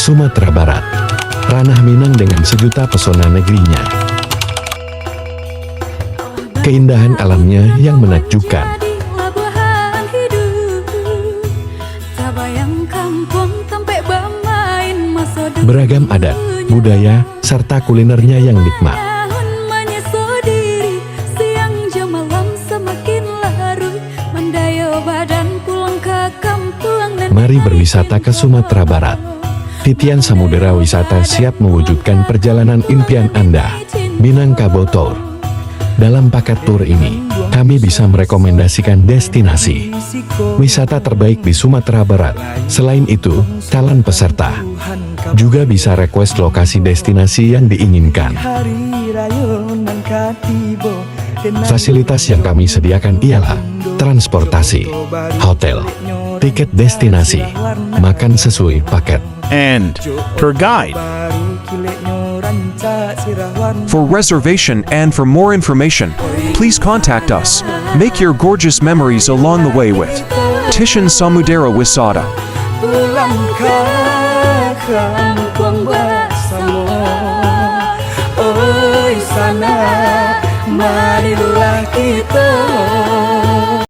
Sumatera Barat. Ranah Minang dengan sejuta pesona negerinya. Keindahan alamnya yang menakjubkan. Beragam adat, budaya, serta kulinernya yang nikmat. Mari berwisata ke Sumatera Barat. Titian Samudera Wisata siap mewujudkan perjalanan impian Anda. Minangkabau Tour. Dalam paket tur ini, kami bisa merekomendasikan destinasi wisata terbaik di Sumatera Barat. Selain itu, calon peserta juga bisa request lokasi destinasi yang diinginkan. Fasilitas yang kami sediakan ialah transportasi, hotel, tiket destinasi, makan sesuai paket, and per guide. For reservation and for more information, please contact us. Make your gorgeous memories along the way with Titian Samudera Wisata. Marilah kita